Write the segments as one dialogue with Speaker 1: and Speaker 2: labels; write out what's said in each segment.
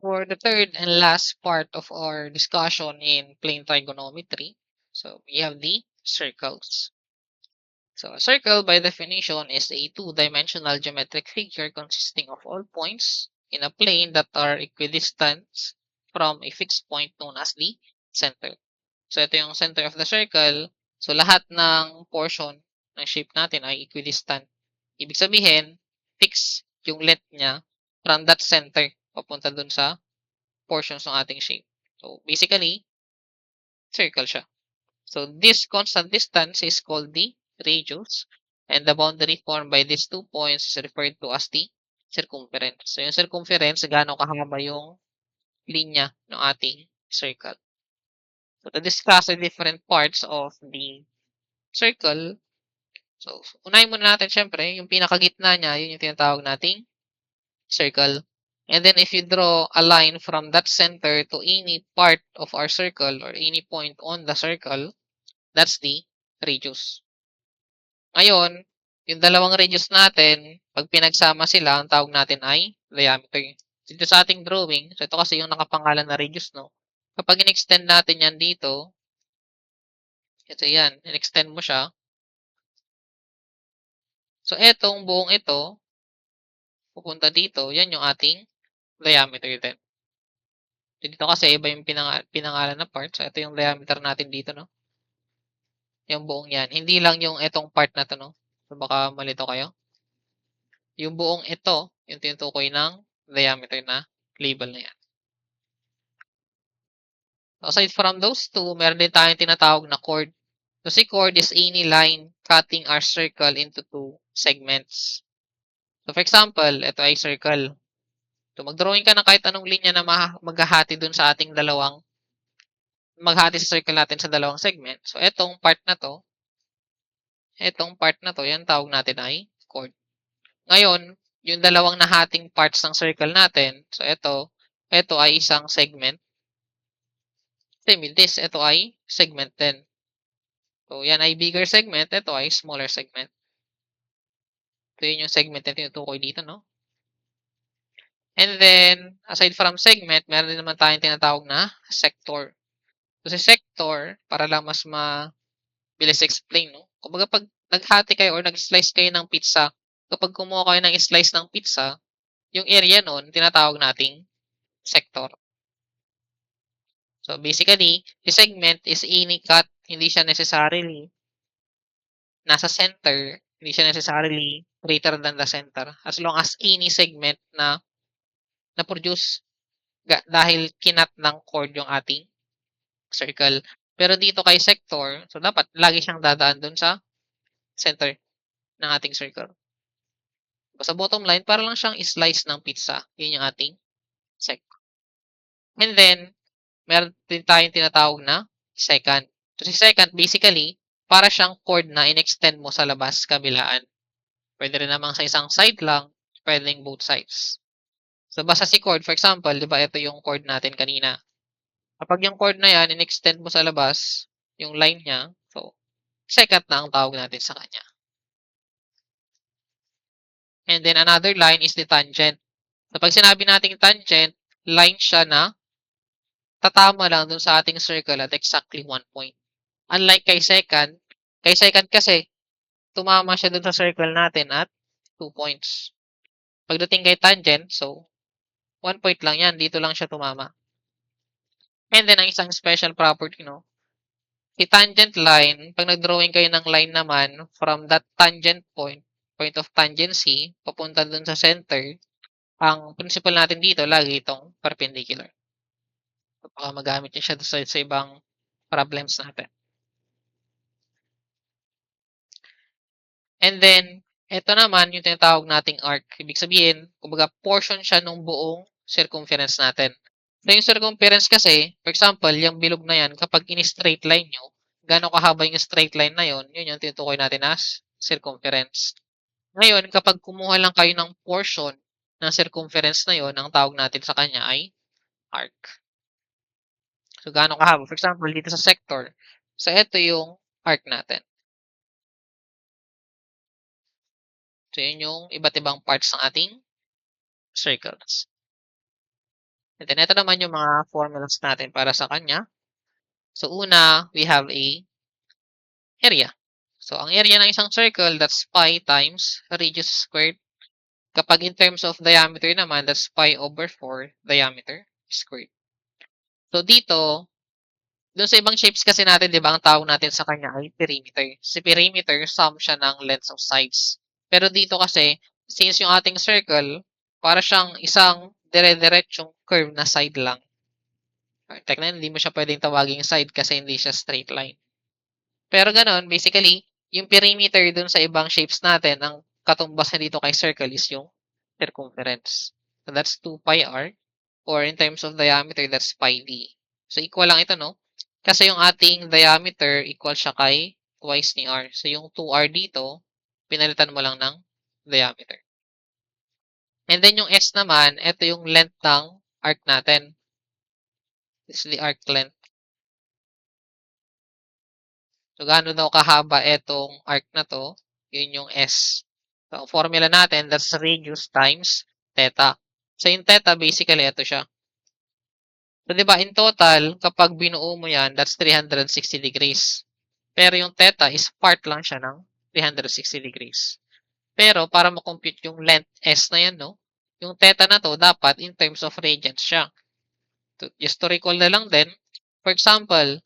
Speaker 1: for the third and last part of our discussion in plane trigonometry, so we have the circles. So a circle by definition is a two-dimensional geometric figure consisting of all points in a plane that are equidistant from a fixed point known as the center. So ito yung center of the circle. So lahat ng portion ng shape natin ay equidistant. Ibig sabihin, fix yung length niya from that center papunta dun sa portions ng ating shape. So basically, circle siya. So this constant distance is called the radius, and the boundary formed by these 2 points is referred to as the circumference. So yung circumference, gaano kahaba yung linya ng ating circle. So to discuss the different parts of the circle, so unahin muna natin syempre, yung pinakagitna niya, yun yung tinatawag nating circle. And then if you draw a line from that center to any part of our circle or any point on the circle, that's the radius. Ngayon, yung dalawang radius natin, pag pinagsama sila, ang tawag natin ay diameter. Dito sa ating drawing, so ito kasi yung nakapangalan na radius, no? Kapag in-extend natin yan dito, ito yan, in-extend mo siya. So, etong buong ito, pupunta dito, yan yung ating diameter din. So, dito kasi iba yung pinangalan na part. So, ito yung diameter natin dito, no? Yung buong yan. Hindi lang yung etong part na to, no? So, baka malito kayo. Yung buong ito, yung tinutukoy ng diameter na label na yan. So, aside from those two, meron din tayong tinatawag na chord. So, si chord is any line cutting our circle into two segments. So, for example, ito ay circle. So, mag-drawing ka ng kahit anong linya na maghahati dun sa ating maghati sa circle natin sa dalawang segment. So, etong part na to, yan tawag natin ay chord. Ngayon, yung dalawang nahating parts ng circle natin, so ito ay isang segment. Same with this, ito ay segment din. So, yan ay bigger segment, ito ay smaller segment. So, yun yung segment na tinutukoy dito, no? And then, aside from segment, meron din naman tayong tinatawag na sector. So, si sector, para lang mas mabilis explain, no? Kumbaga, pag naghati kayo or nag-slice kayo ng pizza, kapag kumuha kayo ng slice ng pizza, yung area nun, tinatawag nating sector. So, basically, the segment is any cut, hindi siya necessarily nasa center, hindi siya necessarily greater than the center. As long as any segment na na-produce dahil kinat ng chord yung ating circle. Pero dito kay sector, so dapat lagi siyang dadaan dun sa center ng ating circle. Sa bottom line, para lang siyang slice ng pizza. Yun yung ating sector. And then, meron din tayong tinatawag na secant. So, si secant, basically, para siyang chord na in-extend mo sa labas kabilaan. Pwede rin namang sa isang side lang, pwedeng both sides. So, basta si chord, for example, di ba ito yung chord natin kanina. Kapag yung chord na yan, in-extend mo sa labas, yung line niya, so, secant na ang tawag natin sa kanya. And then, another line is the tangent. So, pag sinabi nating tangent, line siya na tatama lang dun sa ating circle at exactly 1 point. Unlike kay secant kasi, tumama siya dun sa circle natin at 2 points. Pagdating kay tangent, so, 1 point lang yan. Dito lang siya tumama. And then, ang isang special property, no? Si tangent line, pag nag-drawing kayo ng line naman, from that tangent point of tangency, papunta dun sa center, ang principle natin dito, lagi itong perpendicular. So, baka magamit niya siya sa ibang problems natin. And then, ito naman yung tinatawag nating arc. Ibig sabihin, kumbaga portion siya ng buong circumference natin. So, yung circumference kasi, for example, yung bilog na yan, kapag in-straight line nyo, gano'ng kahaba yung straight line na yun, yun yung tinutukoy natin as circumference. Ngayon, kapag kumuha lang kayo ng portion ng circumference na yun, ang tawag natin sa kanya ay arc. So, gano'ng kahaba? For example, dito sa sector. So, ito yung arc natin. So, yun yung iba't ibang parts ng ating circles. And then ito naman yung mga formulas natin para sa kanya. So una, we have a area. So ang area ng isang circle, that's pi times radius squared. Kapag in terms of diameter naman, that's pi over 4 diameter squared. So dito, dun sa ibang shapes kasi natin, di ba, ang tawag natin sa kanya ay perimeter. Si perimeter, sum siya ng lengths of sides. Pero dito kasi, since yung ating circle, para siyang isang dire-diretsyong curve na side lang. Technically, hindi mo siya pwedeng tawaging side kasi hindi siya straight line. Pero ganun, basically, yung perimeter dun sa ibang shapes natin, ang katumbas na dito kay circle is yung circumference. So that's 2 pi r, or in terms of diameter, that's pi d. So equal lang ito, no? Kasi yung ating diameter equal siya kay twice ni r. So yung 2r dito, pinalitan mo lang ng diameter. And then yung s naman, ito yung length ng arc natin. This is the arc length. So, gaano daw kahaba itong arc na to, yun yung S. So, ang formula natin, that's radius times theta. So, yung theta, basically, ito siya. So, di ba, in total, kapag binuo mo yan, that's 360 degrees. Pero yung theta is part lang siya ng 360 degrees. Pero, para makompute yung length S na yan, no? Yung theta na to, dapat in terms of radians siya. So, just to recall na lang din, for example,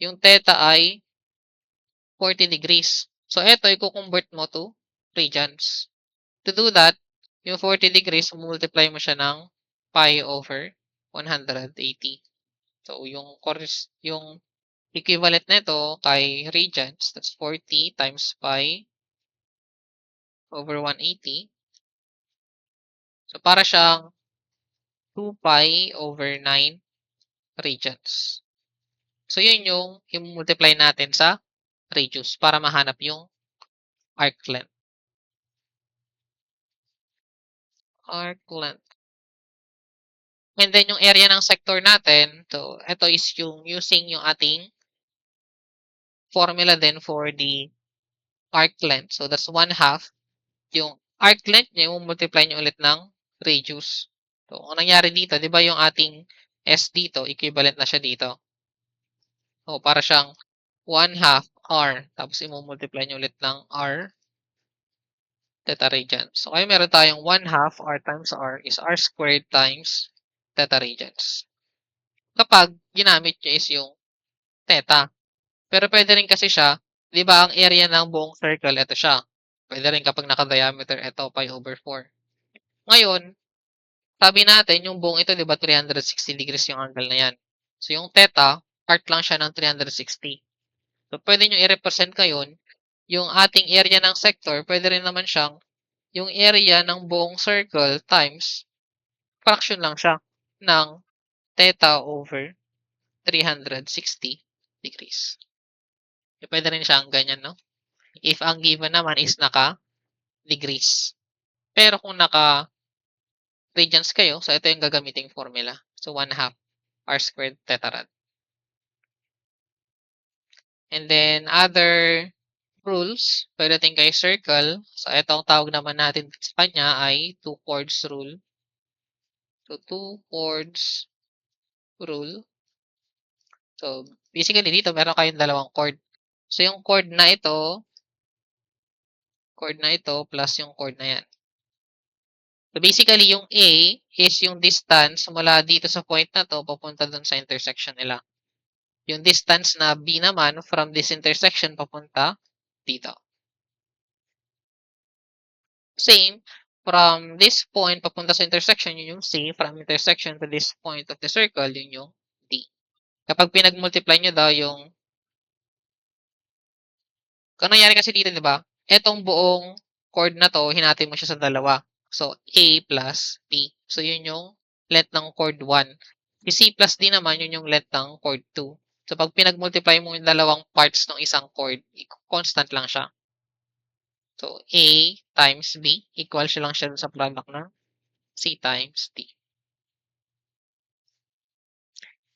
Speaker 1: yung theta ay 40 degrees. So, ito, i-convert mo to radians. To do that, yung 40 degrees, multiply mo siya ng pi over 180. So, yung equivalent nito kay radians, that's 40 times pi over 180. So, para siyang 2 pi over 9 radians. So, yun yung i-multiply natin sa radius para mahanap yung arc length. Arc length. And then yung area ng sector natin, so ito is yung using yung ating formula din for the arc length. So that's 1/2. Yung arc length niya, yung multiply niyo ulit ng radius. So ang nangyari dito, di ba yung ating S dito, equivalent na siya dito. So para siyang 1/2 R. Tapos i-multiply niyo ulit ng R theta radians. So kaya meron tayong 1/2 R times R is R squared times theta radians. Kapag ginamit niyo is yung theta. Pero pwede rin kasi siya, 'di ba ang area ng buong circle, ito siya. Pwede rin kapag naka-diameter, ito pi over 4. Ngayon, sabi natin yung buong ito, 'di ba 360 degrees yung angle na yan. So yung theta, part lang siya ng 360. So pwede nyo i-represent ngayon, yung ating area ng sector, pwede rin naman siyang yung area ng buong circle times fraction lang siya ng theta over 360 degrees. So, pwede rin siyang ganyan, no? If ang given naman is naka-degrees. Pero kung naka-radians kayo, so ito yung gagamiting formula. So, 1/2 r squared theta rad. And then, other rules, pagdating kay circle, so ito ang tawag naman natin sa kanya ay two chords rule. So, two chords rule. So, basically dito, meron kayong dalawang chord. So, yung chord na ito plus yung chord na yan. So, basically, yung A is yung distance mula dito sa point na to papunta dun sa intersection nila. Yung distance na B naman from this intersection papunta dito. Same, from this point papunta sa intersection, yun yung C. From intersection to this point of the circle, yun yung D. Kapag pinag-multiply nyo daw yung, kung nangyari kasi dito, di ba? Etong buong chord na to, hinati mo siya sa dalawa. So, A plus B. So, yun yung length ng chord 1. Si C plus D naman, yun yung length ng chord 2. So, pag pinag-multiply mo yung dalawang parts ng isang chord, constant lang siya. So, A times B, equal siya lang siya sa product ng C times D.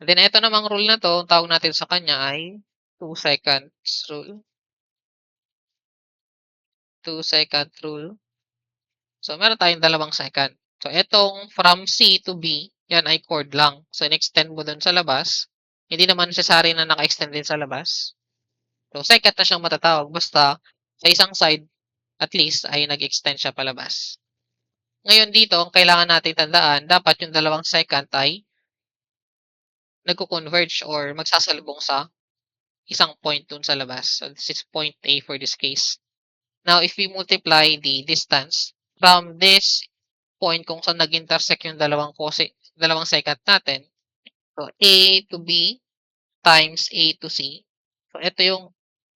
Speaker 1: And then, ito namang rule na to, ang tawag natin sa kanya ay 2 seconds rule. 2 second rule. So, meron tayong dalawang second. So, itong from C to B, yan ay chord lang. So, in-extend mo dun sa labas. Hindi naman necessary na naka-extend din sa labas. So, secant na siyang matatawag basta sa isang side at least ay nag-extend siya palabas. Ngayon dito, ang kailangan natin tandaan, dapat yung dalawang secant ay nagko-converge or magsasalubong sa isang point dun sa labas. So, this is point A for this case. Now, if we multiply the distance from this point kung saan nag-intersect yung dalawang secant natin, so A to B times A to C. So, ito yung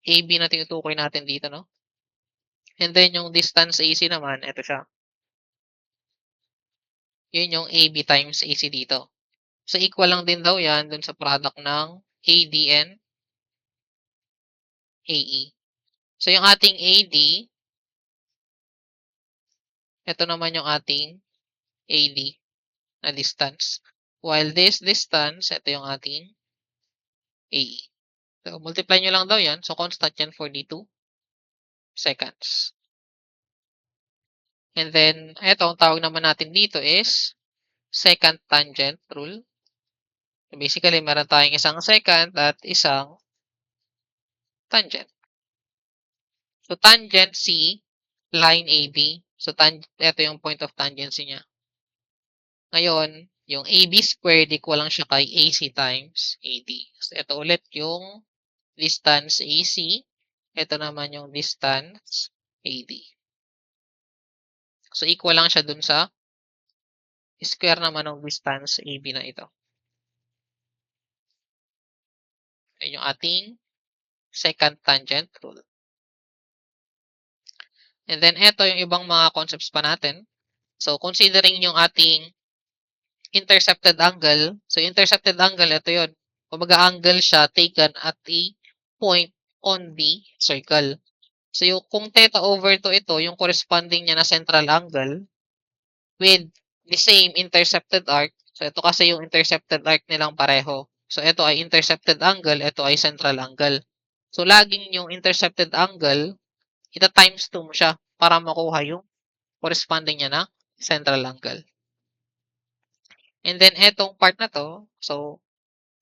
Speaker 1: AB na tinutukoy natin dito, no? And then, yung distance AC naman, ito siya. Yun yung AB times AC dito. So, equal lang din daw yan dun sa product ng AD and AE. So, yung ating AD, ito naman yung ating AD na distance. While this distance, ito yung ating AE. So, multiply nyo lang daw yan. So, constant yan for the 2 seconds. And then, ito, ang tawag naman natin dito is secant tangent rule. So, basically, meron tayong isang secant at isang tangent. So, tangent C, line AB. So, ito yung point of tangency niya. Ngayon, yung AB squared equal lang siya kay AC times AD. So, ito ulit yung distance AC. Ito naman yung distance AD. So, equal lang siya dun sa square naman ng distance AB na ito. Ayan yung ating secant tangent rule. And then, ito yung ibang mga concepts pa natin. So, considering yung ating intercepted angle. So, intercepted angle, ito yun. Kumbaga, angle siya taken at a point on the circle. So, yung, kung theta over to ito, yung corresponding niya na central angle with the same intercepted arc. So, ito kasi yung intercepted arc nilang pareho. So, ito ay intercepted angle, ito ay central angle. So, laging yung intercepted angle, ita times 2 mo siya para makuha yung corresponding niya na central angle. And then, etong part na to, so,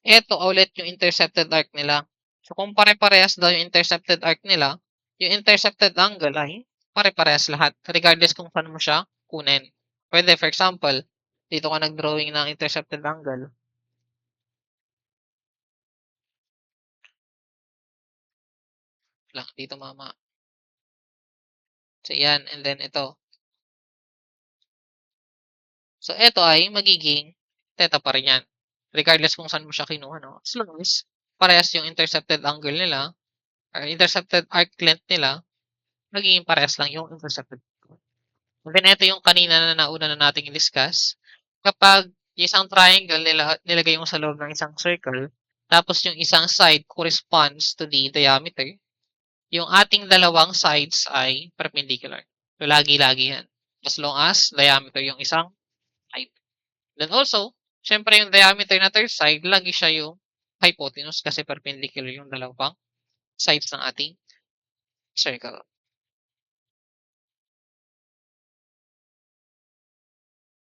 Speaker 1: eto ulit yung intercepted arc nila. So, kung pare-parehas daw yung intercepted arc nila, yung intercepted angle ay pare-parehas lahat, regardless kung saan mo siya kunin. Pwede, for example, dito ka nag-drawing ng intercepted angle. Lang, dito mama. So, yan. And then, ito. So, ito ay magiging theta pa rin yan. Regardless kung saan mo siya kinuha, no? As long as parehas yung intercepted angle nila, or intercepted arc length nila, magiging parehas lang yung intercepted. And then, ito yung kanina na nauna na nating i-discuss. Kapag yung isang triangle nilagay mo sa loob ng isang circle, tapos yung isang side corresponds to the diameter, yung ating dalawang sides ay perpendicular. So, lagi-lagi yan. As long as diameter yung isang side. Then also, syempre yung diameter na third side, lagi siya yung hypotenuse kasi perpendicular yung dalawang sides ng ating circle.